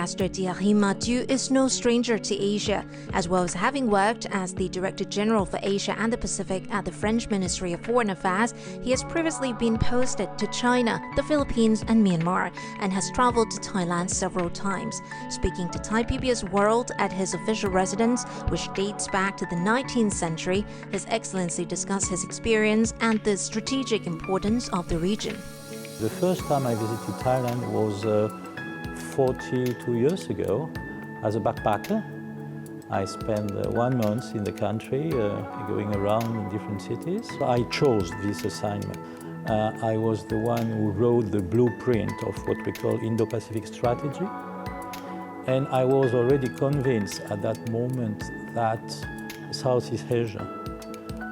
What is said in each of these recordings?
Ambassador Thierry Martu is no stranger to Asia, as well as having worked as the Director General for Asia and the Pacific at the French Ministry of Foreign Affairs. He has previously been posted to China, the Philippines and Myanmar, and has traveled to Thailand several times. Speaking to Thai PBS World at his official residence, which dates back to the 19th century, His Excellency discussed his experience and the strategic importance of the region. The first time I visited Thailand was 42 years ago as a backpacker. I spent 1 month in the country, going around in different cities. I chose this assignment. I was the one who wrote the blueprint of what we call Indo-Pacific strategy. And I was already convinced at that moment that Southeast Asia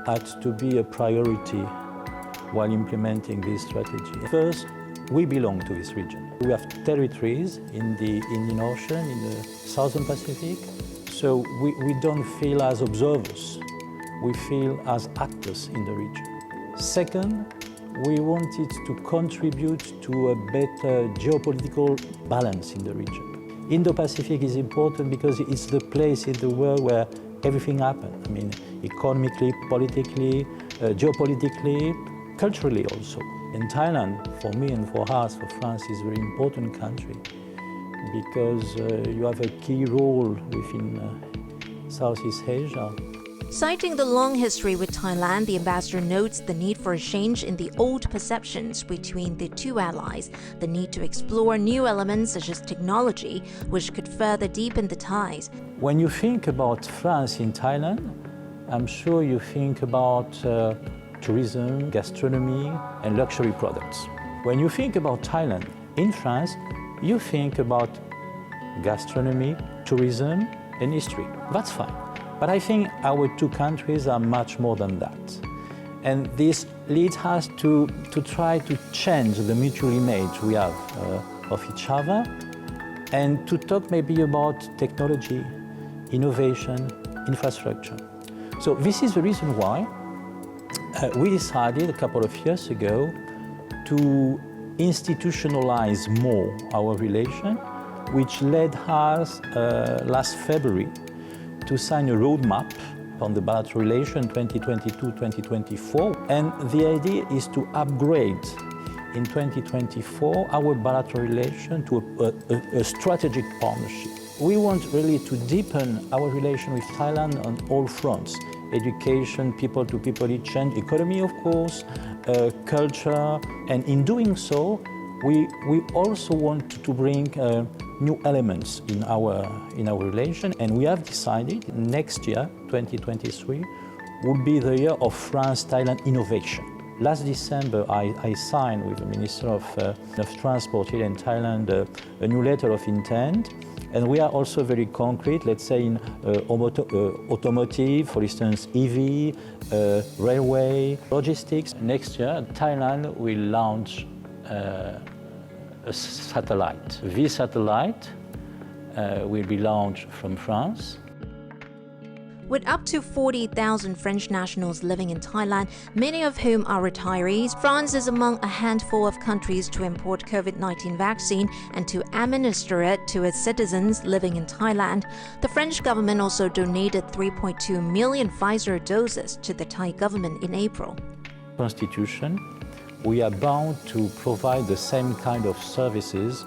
had to be a priority while implementing this strategy. First, we belong to this region. We have territories in the Indian Ocean, in the Southern Pacific, so we don't feel as observers, we feel as actors in the region. Second, we wanted to contribute to a better geopolitical balance in the region. Indo-Pacific is important because it's the place in the world where everything happens. I mean, economically, politically, geopolitically, culturally also. And Thailand, for me and for us, for France, is a very important country because you have a key role within Southeast Asia. Citing the long history with Thailand, the ambassador notes the need for a change in the old perceptions between the two allies, the need to explore new elements such as technology, which could further deepen the ties. When you think about France in Thailand, I'm sure you think about tourism, gastronomy, and luxury products. When you think about Thailand in France, you think about gastronomy, tourism, and history. That's fine. But I think our two countries are much more than that. And this leads us to try to change the mutual image we have of each other and to talk maybe about technology, innovation, infrastructure. So this is the reason why we decided a couple of years ago to institutionalize more our relation, which led us last February to sign a roadmap on the bilateral relation 2022-2024. And the idea is to upgrade in 2024 our bilateral relation to a strategic partnership. We want really to deepen our relation with Thailand on all fronts: education, people-to-people exchange, economy, of course, culture. And in doing so, we also want to bring new elements in our relation, and we have decided next year, 2023, will be the year of France-Thailand innovation. Last December, I signed with the Minister of Transport here in Thailand a new letter of intent, and we are also very concrete, let's say in automotive, for instance, EV, railway, logistics. Next year, Thailand will launch a satellite. This satellite will be launched from France. With up to 40,000 French nationals living in Thailand, many of whom are retirees, France is among a handful of countries to import COVID-19 vaccine and to administer it to its citizens living in Thailand. The French government also donated 3.2 million Pfizer doses to the Thai government in April. Constitution, we are bound to provide the same kind of services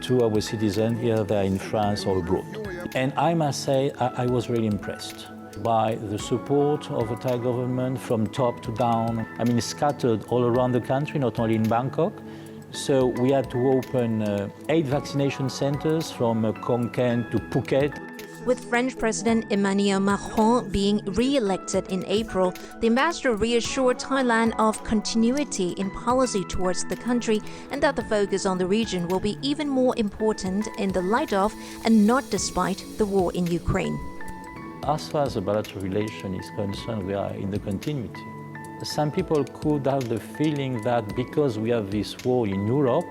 to our citizens, either in France or abroad. And I must say, I was really impressed by the support of the Thai government from top to down. I mean, scattered all around the country, not only in Bangkok. So we had to open 8 vaccination centers from Khon Kaen to Phuket. With French President Emmanuel Macron being re-elected in April, the ambassador reassured Thailand of continuity in policy towards the country and that the focus on the region will be even more important in the light of and not despite the war in Ukraine. As far as the bilateral relation is concerned, we are in the continuity. Some people could have the feeling that because we have this war in Europe,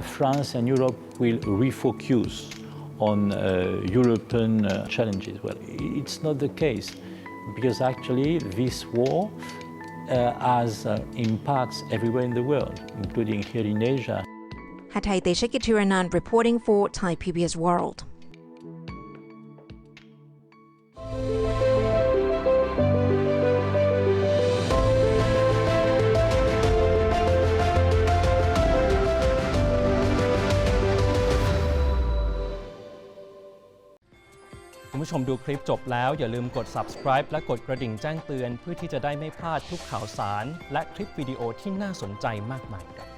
France and Europe will refocus on European challenges. Well, it's not the case, because actually this war has impacts everywhere in the world, including here in Asia. Hatay Eshekitiranan reporting for Thai PBS World.คุณผู้ชมดูคลิปจบแล้วอย่าลืมกด subscribe และกดกระดิ่งแจ้งเตือนเพื่อที่จะได้ไม่พลาดทุกข่าวสารและคลิปวิดีโอที่น่าสนใจมากมายครับ